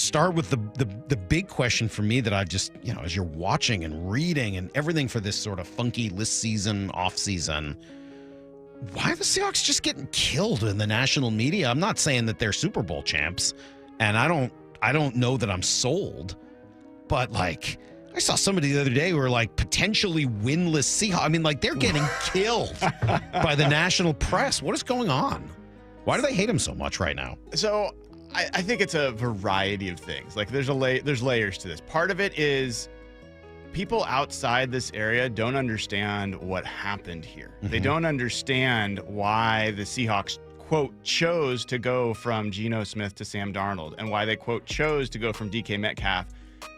start with the big question for me that I just, as you're watching and reading and everything for this sort of funky list season, off season, why are the Seahawks just getting killed in the national media? I'm not saying that they're Super Bowl champs, and I don't know that I'm sold, but like I saw somebody the other day who were like potentially winless Seahawks. I mean, like they're getting killed by the national press. What is going on? Why do they hate him so much right now? So I think it's a variety of things. Like there's layers to this. Part of it is people outside this area don't understand what happened here. Mm-hmm. They don't understand why the Seahawks, quote, chose to go from Geno Smith to Sam Darnold and why they, quote, chose to go from DK Metcalf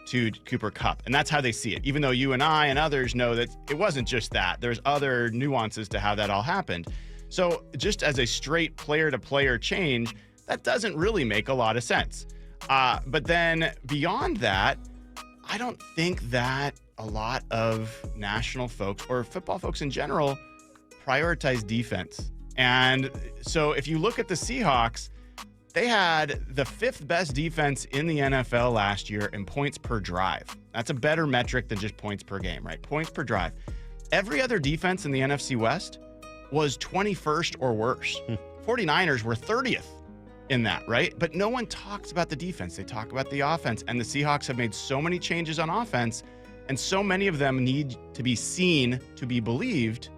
to Cooper Kupp. And that's how they see it, even though you and I and others know that it wasn't just that. There's other nuances to how that all happened. So just as a straight player-to-player change, that doesn't really make a lot of sense. But then beyond that, I don't think that a lot of national folks or football folks in general prioritize defense. And so if you look at the Seahawks, they had the 5th best defense in the NFL last year in points per drive. That's a better metric than just points per game, right? Points per drive. Every other defense in the NFC West was 21st or worse. 49ers were 30th in that, right? But no one talks about the defense. They talk about the offense. And the Seahawks have made so many changes on offense, and so many of them need to be seen to be believed.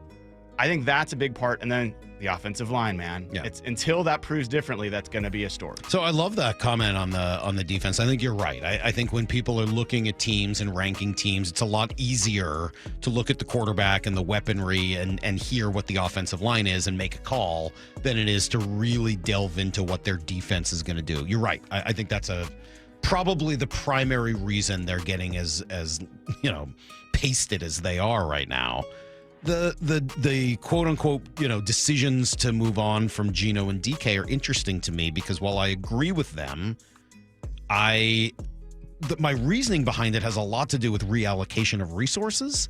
I think that's a big part. And then the offensive line, man. Yeah. It's until that proves differently, that's going to be a story. So I love that comment on the defense. I think you're right. I think when people are looking at teams and ranking teams, it's a lot easier to look at the quarterback and the weaponry and hear what the offensive line is and make a call than it is to really delve into what their defense is going to do. You're right. I think that's probably the primary reason they're getting as pasted as they are right now. The quote unquote, decisions to move on from Geno and DK are interesting to me because while I agree with them, my reasoning behind it has a lot to do with reallocation of resources.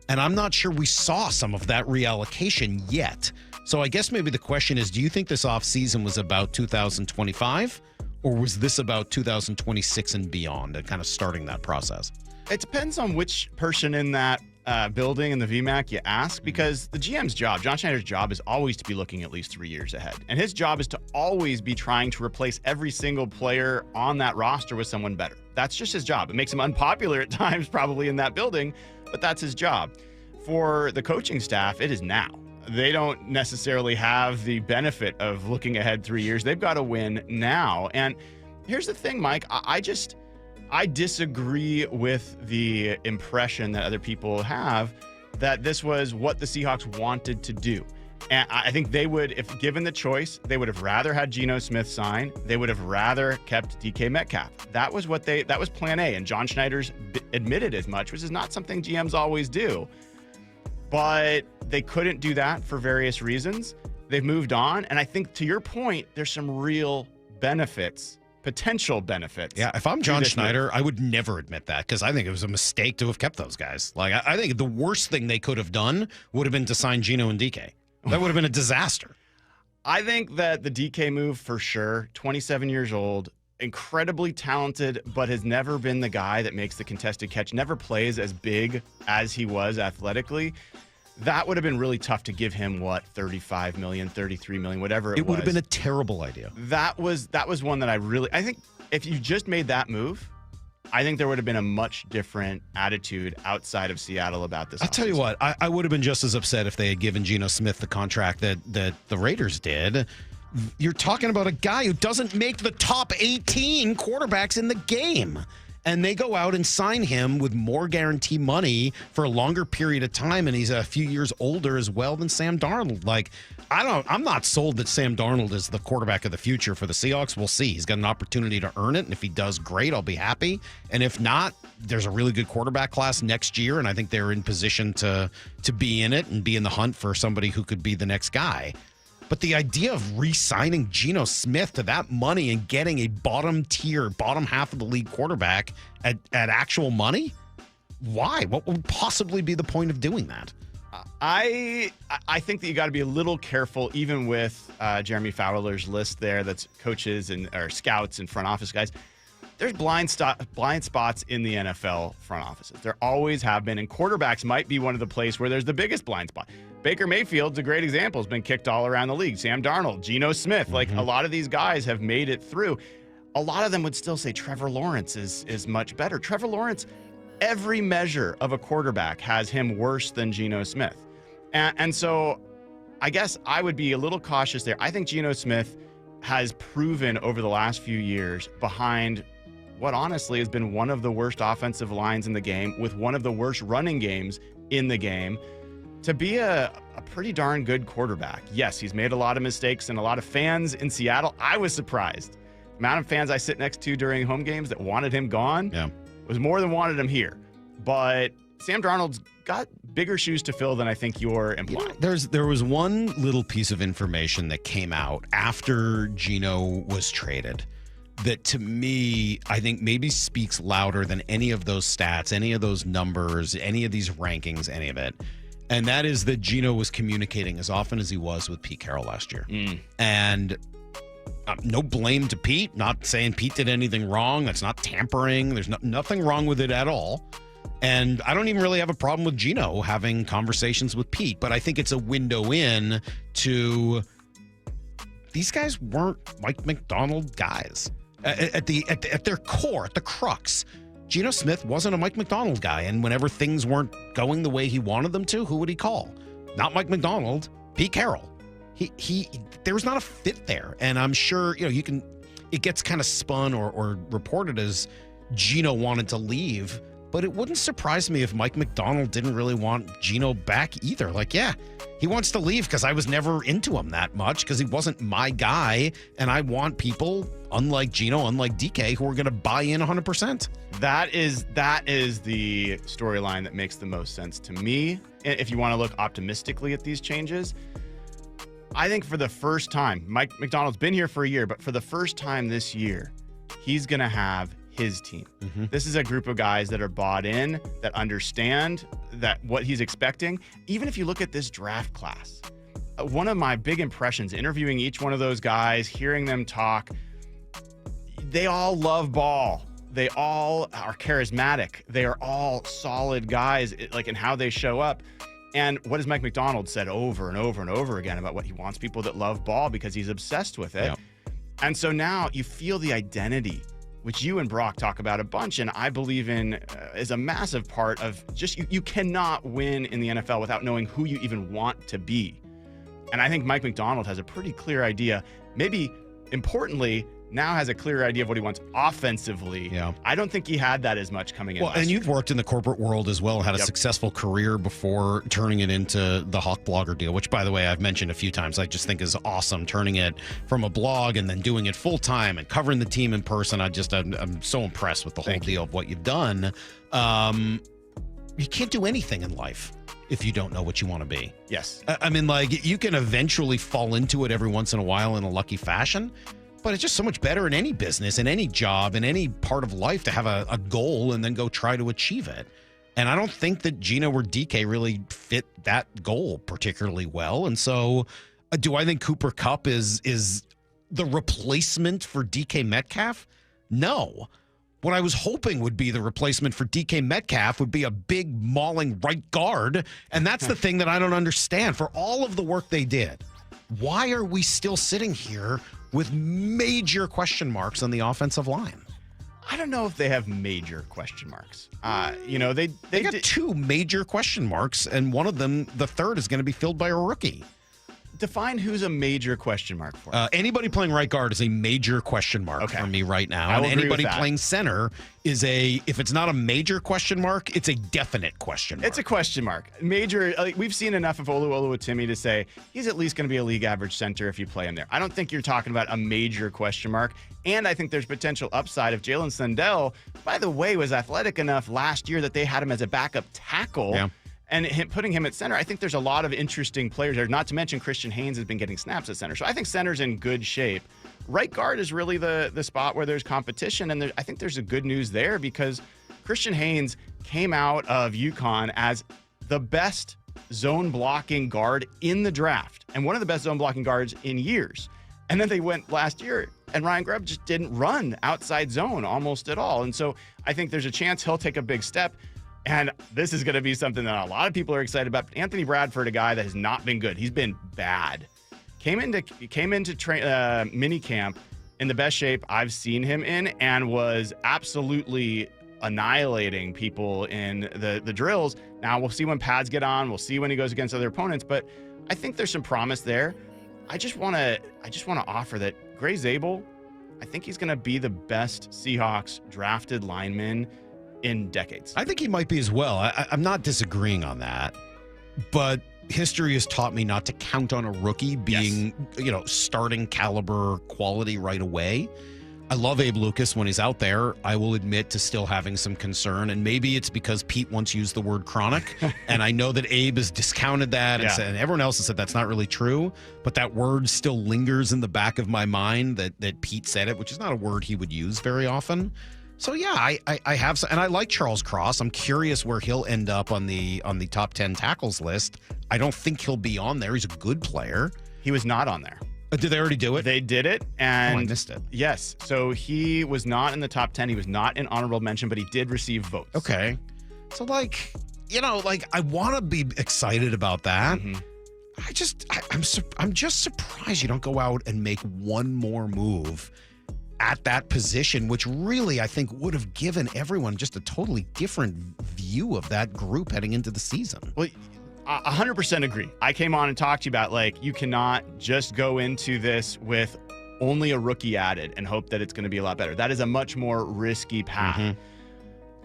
And I'm not sure we saw some of that reallocation yet. So I guess maybe the question is, do you think this offseason was about 2025 or was this about 2026 and beyond and kind of starting that process? It depends on which person in that building in the VMAC you ask, because the GM's job, John Schneider's job, is always to be looking at least 3 years ahead. And his job is to always be trying to replace every single player on that roster with someone better. That's just his job. It makes him unpopular at times probably in that building, but that's his job. For the coaching staff, it is now. They don't necessarily have the benefit of looking ahead 3 years. They've got to win now. And here's the thing, Mike, I disagree with the impression that other people have that this was what the Seahawks wanted to do. And I think they would, if given the choice, they would have rather had Geno Smith sign. They would have rather kept DK Metcalf. That was plan A. And John Schneider's admitted as much, which is not something GMs always do. But they couldn't do that for various reasons. They've moved on. And I think to your point, there's some real potential benefits. Yeah, if I'm John Schneider, I would never admit that because I think it was a mistake to have kept those guys. Like, I think the worst thing they could have done would have been to sign Geno and DK. That would have been a disaster. I think that the DK move for sure, 27 years old, incredibly talented, but has never been the guy that makes the contested catch, never plays as big as he was athletically. That would have been really tough to give him, $35 million, $33 million, whatever it was. It would have been a terrible idea. That was one that I think if you just made that move, I think there would have been a much different attitude outside of Seattle about this. I'll tell you what, I would have been just as upset if they had given Geno Smith the contract that the Raiders did. You're talking about a guy who doesn't make the top 18 quarterbacks in the game. And they go out and sign him with more guarantee money for a longer period of time, and he's a few years older as well than Sam Darnold. Like, I'm not sold that Sam Darnold is the quarterback of the future for the Seahawks. We'll see. He's got an opportunity to earn it, and if he does great, I'll be happy. And if not, there's a really good quarterback class next year, and I think they're in position to be in it and be in the hunt for somebody who could be the next guy. But the idea of re-signing Geno Smith to that money and getting a bottom half of the league quarterback at actual money, why? What would possibly be the point of doing that? I think that you got to be a little careful, even with Jeremy Fowler's list there. That's coaches or scouts and front office guys. there's blind spots in the NFL front offices. There always have been, and quarterbacks might be one of the places where there's the biggest blind spot. Baker Mayfield's a great example. Has been kicked all around the league. Sam Darnold, Geno Smith, like a lot of these guys have made it through. A lot of them would still say Trevor Lawrence is much better. Trevor Lawrence, every measure of a quarterback has him worse than Geno Smith. And so I guess I would be a little cautious there. I think Geno Smith has proven over the last few years behind what honestly has been one of the worst offensive lines in the game with one of the worst running games in the game to be a pretty darn good quarterback. Yes, he's made a lot of mistakes, and a lot of fans in Seattle, I was surprised. The amount of fans I sit next to during home games that wanted him gone was more than wanted him here. But Sam Darnold's got bigger shoes to fill than I think you're implying. There was one little piece of information that came out after Geno was traded that to me, I think maybe speaks louder than any of those stats, any of those numbers, any of these rankings, any of it. And that is that Geno was communicating as often as he was with Pete Carroll last year. And no blame to Pete, not saying Pete did anything wrong. That's not tampering. There's nothing wrong with it at all. And I don't even really have a problem with Geno having conversations with Pete, but I think it's a window in to these guys weren't Mike Macdonald guys. At their core, at the crux, Geno Smith wasn't a Mike Macdonald guy, and whenever things weren't going the way he wanted them to, who would he call? Not Mike Macdonald, Pete Carroll. There was not a fit there, and I'm sure it gets kind of spun or reported as Geno wanted to leave, but it wouldn't surprise me if Mike Macdonald didn't really want Geno back either. Like, yeah, he wants to leave because I was never into him that much because he wasn't my guy, and I want people, unlike Geno, unlike DK, who are going to buy in 100%. That is the storyline that makes the most sense to me. If you want to look optimistically at these changes, I think for the first time, Mike Macdonald's been here for a year, but for the first time this year, he's going to have his team. This is a group of guys that are bought in, that understand that what he's expecting. Even if you look at this draft class, one of my big impressions, interviewing each one of those guys, hearing them talk, they all love ball. They all are charismatic. They are all solid guys, like in how they show up. And what has Mike Macdonald said over and over and over again about what he wants people that love ball because he's obsessed with it. Yep. And so now you feel the identity, which you and Brock talk about a bunch, and I believe in is a massive part of just you cannot win in the NFL without knowing who you even want to be. And I think Mike Macdonald has a pretty clear idea, maybe importantly, now has a clear idea of what he wants offensively. Yeah. I don't think he had that as much coming in. Well, and you've worked in the corporate world as well, had a successful career before turning it into the Hawk Blogger deal, which, by the way, I've mentioned a few times. I just think is awesome, turning it from a blog and then doing it full time and covering the team in person. I'm so impressed with the whole deal of what you've done. You can't do anything in life if you don't know what you want to be. Yes. I mean, like, you can eventually fall into it every once in a while in a lucky fashion. But it's just so much better in any business, in any job, in any part of life to have a goal and then go try to achieve it. And I don't think that Geno or DK really fit that goal particularly well. And so do I think Cooper Kupp is the replacement for DK Metcalf? No. What I was hoping would be the replacement for DK Metcalf would be a big mauling right guard. And that's the thing that I don't understand. For all of the work they did, why are we still sitting here with major question marks on the offensive line? I don't know if they have major question marks. They got two major question marks, and one of them, the third, is going to be filled by a rookie. Define who's a major question mark for. Anybody playing right guard is a major question mark for me right now. I will and agree anybody with that. playing center is if it's not a major question mark, it's a definite question mark. It's a question mark. Major, we've seen enough of Oluwatimi to say he's at least going to be a league average center if you play him there. I don't think you're talking about a major question mark. And I think there's potential upside if Jalen Sundell, by the way, was athletic enough last year that they had him as a backup tackle. Yeah. And putting him at center, I think there's a lot of interesting players there, not to mention Christian Haynes has been getting snaps at center. So I think center's in good shape. Right guard is really the spot where there's competition, and I think there's a good news there because Christian Haynes came out of UConn as the best zone blocking guard in the draft and one of the best zone blocking guards in years. And then they went last year, and Ryan Grubb just didn't run outside zone almost at all. And so I think there's a chance he'll take a big step. And this is going to be something that a lot of people are excited about. Anthony Bradford, a guy that has not been good. He's been bad. Came into mini camp in the best shape I've seen him in, and was absolutely annihilating people in the drills. Now we'll see when pads get on. We'll see when he goes against other opponents. But I think there's some promise there. I just want to offer that Gray Zabel, I think he's going to be the best Seahawks drafted lineman in decades. I think he might be as well. I'm not disagreeing on that, but history has taught me not to count on a rookie being, starting caliber quality right away. I love Abe Lucas when he's out there. I will admit to still having some concern, and maybe it's because Pete once used the word chronic, and I know that Abe has discounted that and everyone else has said that's not really true, but that word still lingers in the back of my mind that Pete said it, which is not a word he would use very often. So yeah, I have some, and I like Charles Cross. I'm curious where he'll end up on the top 10 tackles list. I don't think he'll be on there. He's a good player. He was not on there. Did they already do it? They did it, and I missed it. Yes, so he was not in the top 10. He was not in honorable mention, but he did receive votes. Okay, so I want to be excited about that. Mm-hmm. I'm just surprised you don't go out and make one more move at that position, which really I think would have given everyone just a totally different view of that group heading into the season. Well, 100% agree. I came on and talked to you about, you cannot just go into this with only a rookie added and hope that it's going to be a lot better. That is a much more risky path. Mm-hmm.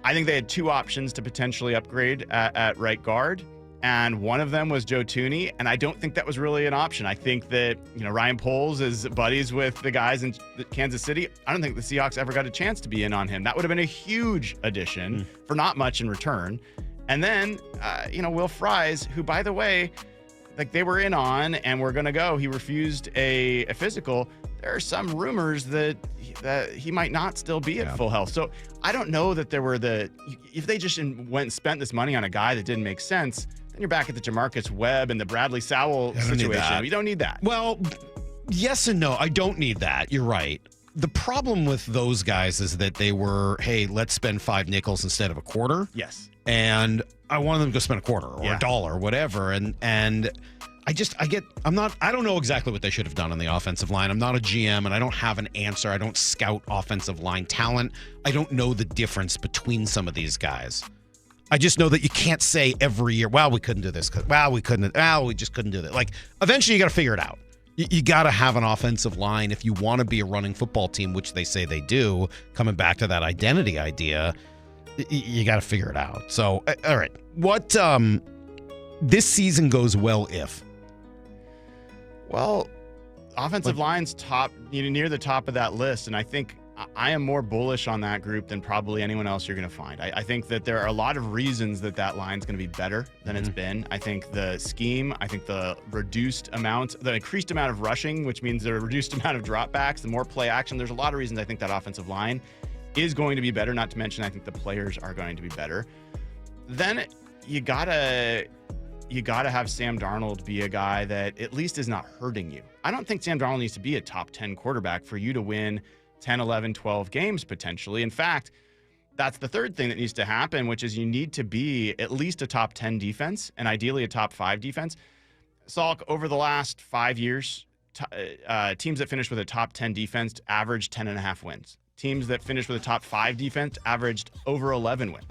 I think they had two options to potentially upgrade at right guard, and one of them was Joe Thuney, and I don't think that was really an option. I think that, Ryan Poles is buddies with the guys in Kansas City. I don't think the Seahawks ever got a chance to be in on him. That would have been a huge addition for not much in return. And then, Will Fries, who, by the way, they were in on and were going to go. He refused a physical. There are some rumors that he might not still be at full health. So I don't know that there were if they just went and spent this money on a guy that didn't make sense, then you're back at the Jamarcus Webb and the Bradley Sowell situation. You don't need that. Well, yes and no. I don't need that. You're right. The problem with those guys is that they were, hey, let's spend 5 nickels instead of a quarter. Yes. And I wanted them to go spend a quarter or $1, whatever. And I don't know exactly what they should have done on the offensive line. I'm not a GM and I don't have an answer. I don't scout offensive line talent. I don't know the difference between some of these guys. I just know that you can't say every year, well, we couldn't do this. We just couldn't do that. Eventually you got to figure it out. You got to have an offensive line if you want to be a running football team, which they say they do, coming back to that identity idea. You got to figure it out. So, all right. What this season goes well if? Well, offensive line's top, near the top of that list. And I think I am more bullish on that group than probably anyone else you're going to find. I think that there are a lot of reasons that line's going to be better than it's been. I think the scheme, I think the increased amount of rushing, which means the reduced amount of dropbacks, the more play action. There's a lot of reasons I think that offensive line is going to be better, not to mention I think the players are going to be better. Then you gotta have Sam Darnold be a guy that at least is not hurting you. I don't think Sam Darnold needs to be a top 10 quarterback for you to win 10, 11, 12 games potentially. In fact, that's the third thing that needs to happen, which is you need to be at least a top 10 defense and ideally a top 5 defense. Salk, over the last 5 years, teams that finished with a top 10 defense averaged 10.5 wins. Teams that finished with a top 5 defense averaged over 11 wins.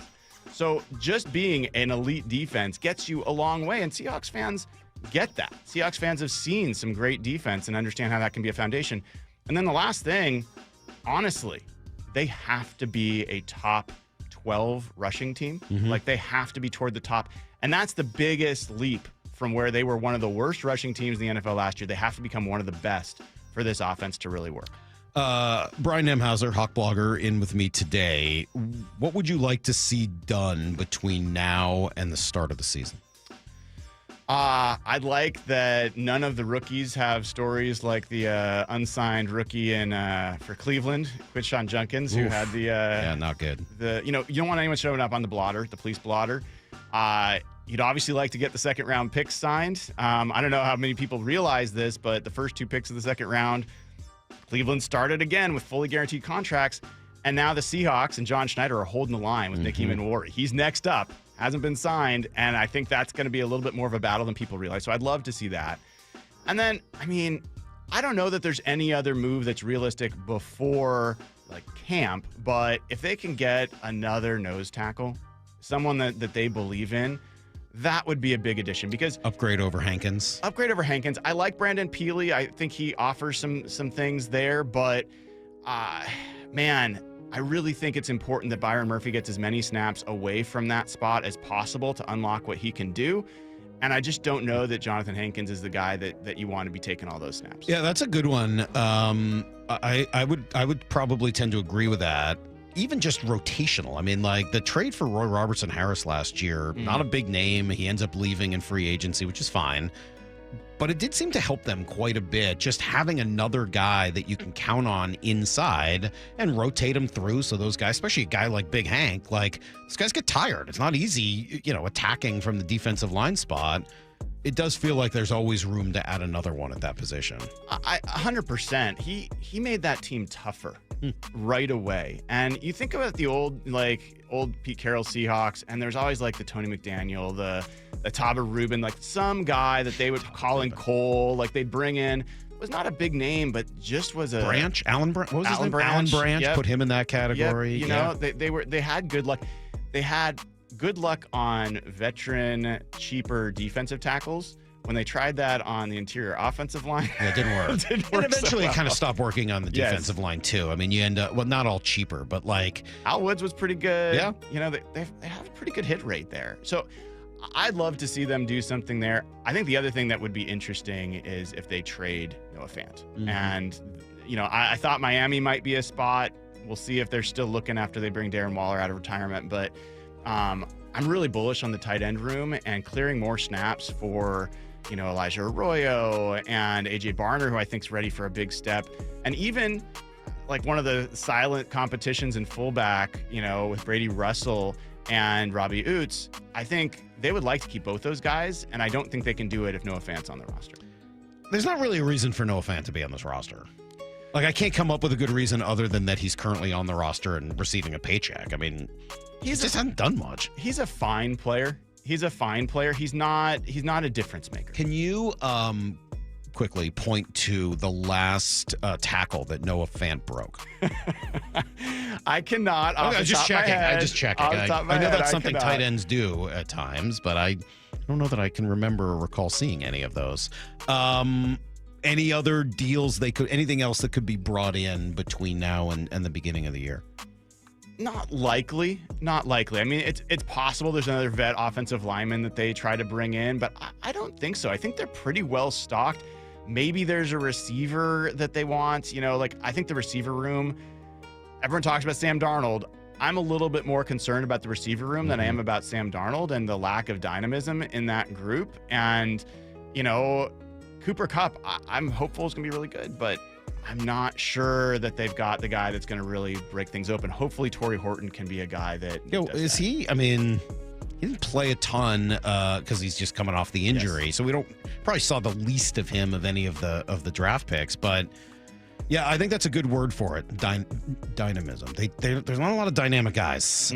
So just being an elite defense gets you a long way, and Seahawks fans get that. Seahawks fans have seen some great defense and understand how that can be a foundation. And then the last thing, honestly, they have to be a top 12 rushing team. Mm-hmm. They have to be toward the top. And that's the biggest leap from where they were one of the worst rushing teams in the NFL last year. They have to become one of the best for this offense to really work. Brian Nemhauser, Hawk Blogger, in with me today. What would you like to see done between now and the start of the season? I'd like that none of the rookies have stories like the unsigned rookie for Cleveland, Quinshon Judkins, who had the not good. You don't want anyone showing up on the blotter, the police blotter. You'd obviously like to get the second-round picks signed. I don't know how many people realize this, but the first 2 picks of the second round, Cleveland started again with fully guaranteed contracts, and now the Seahawks and John Schneider are holding the line with Nicky Manwari. He's next up, hasn't been signed, and I think that's going to be a little bit more of a battle than people realize, so I'd love to see that. And then, I mean, I don't know that there's any other move that's realistic before like camp, but if they can get another nose tackle, someone that they believe in, that would be a big addition because upgrade over Hankins. I like Brandon Peely. I think he offers some things there, but man, I really think it's important that Byron Murphy gets as many snaps away from that spot as possible to unlock what he can do. And I just don't know that Jonathan Hankins is the guy that you want to be taking all those snaps. Yeah, that's a good one. I would probably tend to agree with that. Even just rotational. I mean, like the trade for Roy Robertson Harris last year, not a big name. He ends up leaving in free agency, which is fine. But it did seem to help them quite a bit, just having another guy that you can count on inside and rotate them through. So those guys, especially a guy like Big Hank, like these guys get tired. It's not easy, attacking from the defensive line spot. It does feel like there's always room to add another one at that position. 100%. He made that team tougher right away. And you think about the old Pete Carroll Seahawks, and there's always like the Tony McDaniel, the Taba Rubin, like some guy that they would call in Cole, like they'd bring in. Was not a big name, but just was a Branch. Alan Branch. What was his name? Alan Branch. Yep. Put him in that category. Yep. They had good luck. They had good luck on veteran, cheaper defensive tackles. When they tried that on the interior offensive line, it didn't work. And eventually it kind of stopped working on the defensive line too. I mean, you end up, well, not all cheaper, but like Al Woods was pretty good. Yeah. They have a pretty good hit rate there. So I'd love to see them do something there. I think the other thing that would be interesting is if they trade Noah Fant. And, I thought Miami might be a spot. We'll see if they're still looking after they bring Darren Waller out of retirement. But I'm really bullish on the tight end room and clearing more snaps for, Elijah Arroyo and AJ Barner, who I think is ready for a big step. And even like one of the silent competitions in fullback, with Brady Russell and Robbie Oots, I think they would like to keep both those guys, and I don't think they can do it if Noah Fant's on the roster. There's not really a reason for Noah Fant to be on this roster. Like, I can't come up with a good reason other than that he's currently on the roster and receiving a paycheck. I mean, he just hasn't done much. He's a fine player. He's not a difference maker. Can you quickly point to the last tackle that Noah Fant broke? I cannot. I'm just checking. I know that's something tight ends do at times, but I don't know that I can remember or recall seeing any of those. Any other deals anything else that could be brought in between now and the beginning of the year? Not likely. I mean, it's possible there's another vet offensive lineman that they try to bring in, but I don't think so. I think they're pretty well stocked. Maybe there's a receiver that they want. I think the receiver room, everyone talks about Sam Darnold. I'm a little bit more concerned about the receiver room than I am about Sam Darnold and the lack of dynamism in that group. And, Cooper Kupp, I'm hopeful is going to be really good, but I'm not sure that they've got the guy that's going to really break things open. Hopefully, Torrey Horton can be a guy that. Is he? I mean, he didn't play a ton because he's just coming off the injury, yes. So we probably saw the least of him of any of the draft picks. But yeah, I think that's a good word for it. Dynamism. There's not a lot of dynamic guys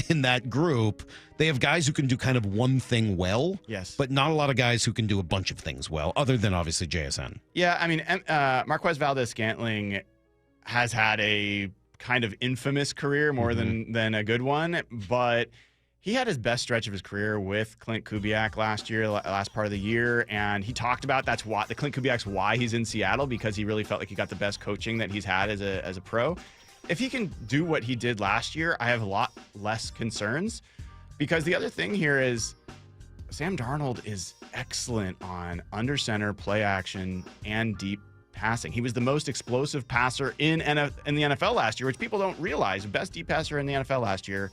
in that group. They have guys who can do kind of one thing well, yes, but not a lot of guys who can do a bunch of things well, other than obviously JSN. Yeah, I mean, Marquez Valdez-Scantling has had a kind of infamous career more than a good one, but he had his best stretch of his career with Clint Kubiak last part of the year, and he talked about that's why the Clint Kubiak's why he's in Seattle, because he really felt like he got the best coaching that he's had as a pro. If he can do what he did last year, I have a lot less concerns. Because the other thing here is Sam Darnold is excellent on under center, play action, and deep passing. He was the most explosive passer in the NFL last year, which people don't realize. Best deep passer in the NFL last year.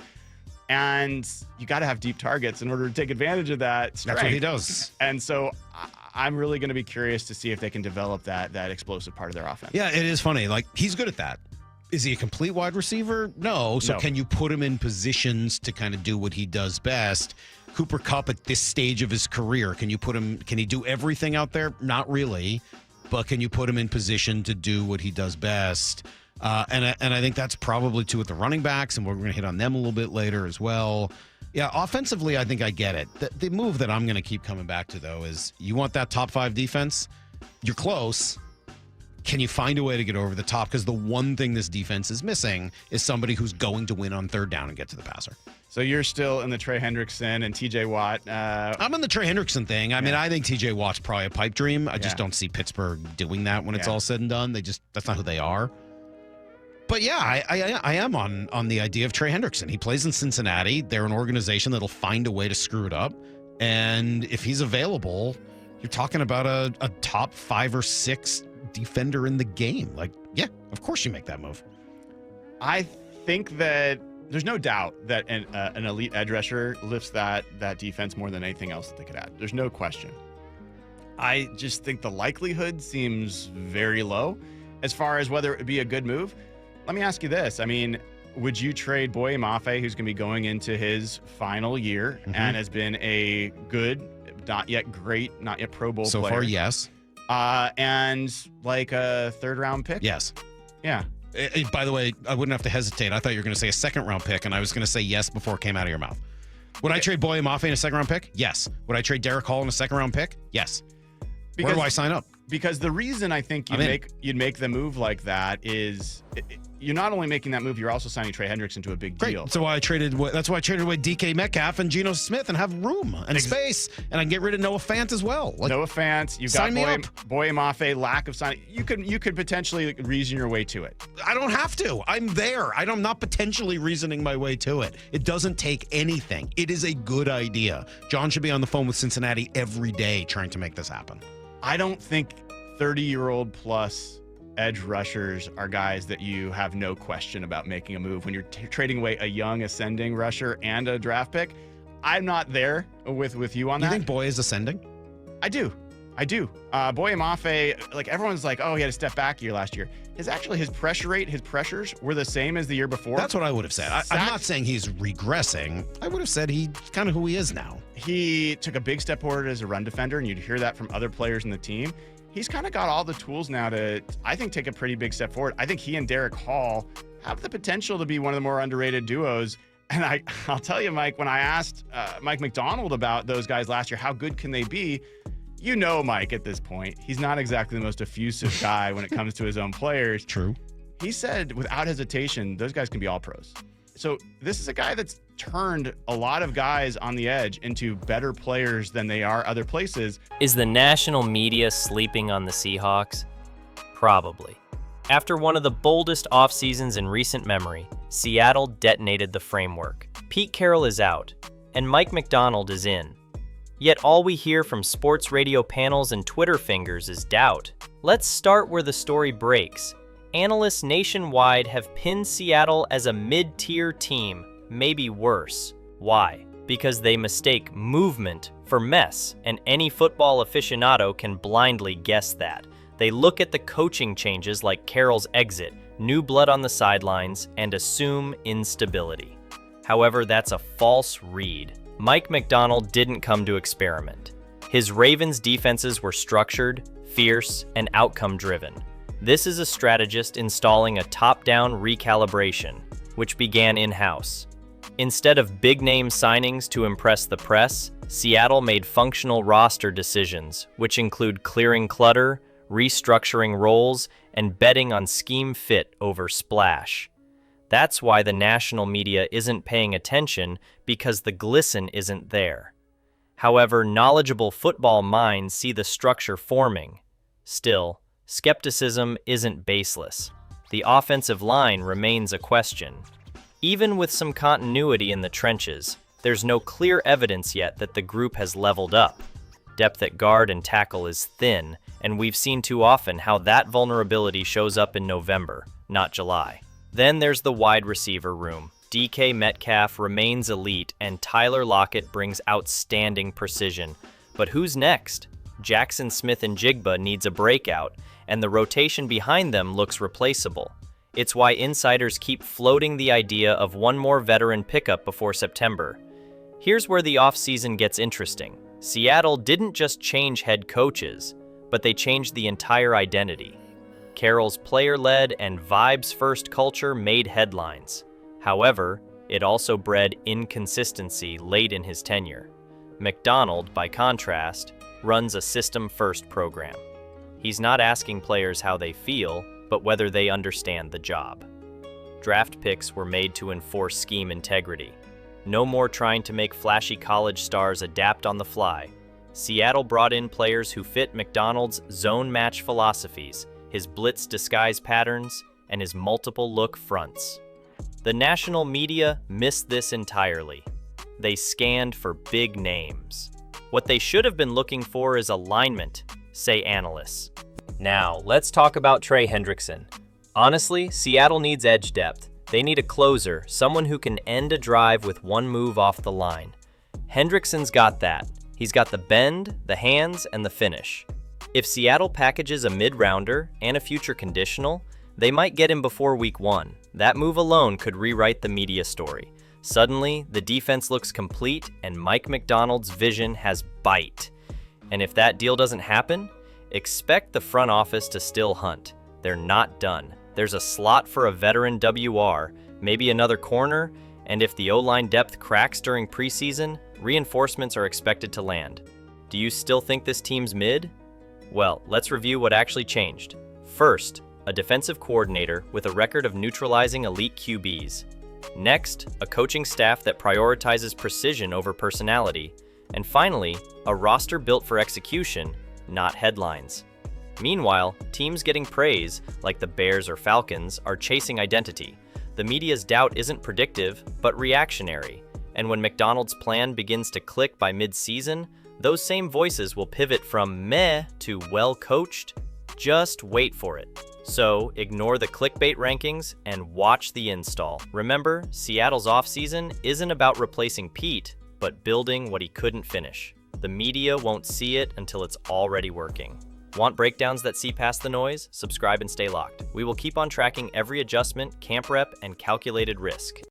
And you got to have deep targets in order to take advantage of that strength. That's what he does. And so I'm really going to be curious to see if they can develop that explosive part of their offense. Yeah, it is funny. Like, he's good at that. Is he a complete wide receiver? No. So can you put him in positions to kind of do what he does best? Cooper Kupp at this stage of his career? Can he do everything out there? Not really, but can you put him in position to do what he does best? And I think that's probably true with the running backs, and we're going to hit on them a little bit later as well. Yeah, offensively, I think I get it. The move that I'm going to keep coming back to, though, is you want that top 5 defense? You're close. Can you find a way to get over the top? Because the one thing this defense is missing is somebody who's going to win on third down and get to the passer. So you're still in the Trey Hendrickson and TJ Watt. I'm in the Trey Hendrickson thing. I mean, I think TJ Watt's probably a pipe dream. I just don't see Pittsburgh doing that when it's all said and done. That's not who they are. But yeah, I am on the idea of Trey Hendrickson. He plays in Cincinnati. They're an organization that'll find a way to screw it up. And if he's available, you're talking about a top 5 or 6 defender in the game. Like, yeah, of course you make that move. I think that there's no doubt that an elite edge rusher lifts that defense more than anything else that they could add. There's no question. I just think the likelihood seems very low as far as whether it would be a good move. Let me ask you this. I mean, would you trade Boye Mafe, who's going to be going into his final year and has been a good, not yet great, not yet Pro Bowl player? So far, yes. And like a 3rd-round pick? Yes. Yeah. By the way, I wouldn't have to hesitate. I thought you were going to say a 2nd-round pick, and I was going to say yes before it came out of your mouth. Would I trade Boye Mafe in a 2nd-round pick? Yes. Would I trade Derek Hall in a 2nd-round pick? Yes. Where do I sign up? Because the reason I think you'd make the move like that is you're not only making that move, you're also signing Trey Hendrickson to a big deal. That's why I traded away DK Metcalf and Geno Smith and have room and space, and I can get rid of Noah Fant as well. Noah Fant, you've got Boye Mafe, lack of signing. You could potentially reason your way to it. I don't have to. I'm there. I'm not potentially reasoning my way to it. It doesn't take anything. It is a good idea. John should be on the phone with Cincinnati every day trying to make this happen. I don't think 30-year-old plus edge rushers are guys that you have no question about making a move when you're trading away a young ascending rusher and a draft pick. I'm not there with you on that. You think Boye is ascending? I do. Boye Mafe, like everyone's like, oh, he had to step back a year last year. His pressure rate, his pressures were the same as the year before. That's what I would have said. I'm not saying he's regressing. I would have said he's kind of who he is now. He took a big step forward as a run defender, and you'd hear that from other players in the team. He's kind of got all the tools now to, I think, take a pretty big step forward. I think he and Derek Hall have the potential to be one of the more underrated duos. And I'll tell you, Mike, when I asked Mike McDonald about those guys last year, how good can they be? You know Mike at this point. He's not exactly the most effusive guy when it comes to his own players. True. He said, without hesitation, those guys can be all pros. So this is a guy that's turned a lot of guys on the edge into better players than they are other places. Is the national media sleeping on the Seahawks? Probably. After one of the boldest off seasons in recent memory, Seattle detonated the framework. Pete Carroll is out, and Mike McDonald is in. Yet all we hear from sports radio panels and Twitter fingers is doubt. Let's start where the story breaks. Analysts nationwide have pinned Seattle as a mid-tier team, maybe worse. Why? Because they mistake movement for mess, and any football aficionado can blindly guess that. They look at the coaching changes like Carroll's exit, new blood on the sidelines, and assume instability. However, that's a false read. Mike McDonald didn't come to experiment. His Ravens defenses were structured, fierce, and outcome-driven. This is a strategist installing a top-down recalibration, which began in-house. Instead of big-name signings to impress the press, Seattle made functional roster decisions, which include clearing clutter, restructuring roles, and betting on scheme fit over splash. That's why the national media isn't paying attention, because the glisten isn't there. However, knowledgeable football minds see the structure forming. Still, skepticism isn't baseless. The offensive line remains a question. Even with some continuity in the trenches, there's no clear evidence yet that the group has leveled up. Depth at guard and tackle is thin, and we've seen too often how that vulnerability shows up in November, not July. Then there's the wide receiver room. DK Metcalf remains elite, and Tyler Lockett brings outstanding precision. But who's next? Jackson Smith-Njigba needs a breakout, and the rotation behind them looks replaceable. It's why insiders keep floating the idea of one more veteran pickup before September. Here's where the offseason gets interesting. Seattle didn't just change head coaches, but they changed the entire identity. Carroll's player-led and vibes-first culture made headlines. However, it also bred inconsistency late in his tenure. McDonald, by contrast, runs a system-first program. He's not asking players how they feel, but whether they understand the job. Draft picks were made to enforce scheme integrity. No more trying to make flashy college stars adapt on the fly. Seattle brought in players who fit McDonald's zone match philosophies, his blitz disguise patterns, and his multiple look fronts. The national media missed this entirely. They scanned for big names. What they should have been looking for is alignment, say analysts. Now, let's talk about Trey Hendrickson. Honestly, Seattle needs edge depth. They need a closer, someone who can end a drive with one move off the line. Hendrickson's got that. He's got the bend, the hands, and the finish. If Seattle packages a mid-rounder and a future conditional, they might get him before week 1. That move alone could rewrite the media story. Suddenly, the defense looks complete and Mike McDonald's vision has bite. And if that deal doesn't happen, expect the front office to still hunt. They're not done. There's a slot for a veteran WR, maybe another corner, and if the O-line depth cracks during preseason, reinforcements are expected to land. Do you still think this team's mid? Well, let's review what actually changed. First, a defensive coordinator with a record of neutralizing elite QBs. Next, a coaching staff that prioritizes precision over personality. And finally, a roster built for execution, not headlines. Meanwhile, teams getting praise, like the Bears or Falcons, are chasing identity. The media's doubt isn't predictive, but reactionary. And when McDonald's plan begins to click by mid-season, those same voices will pivot from meh to well-coached. Just wait for it. So, ignore the clickbait rankings and watch the install. Remember, Seattle's offseason isn't about replacing Pete, but building what he couldn't finish. The media won't see it until it's already working. Want breakdowns that see past the noise? Subscribe and stay locked. We will keep on tracking every adjustment, camp rep, and calculated risk.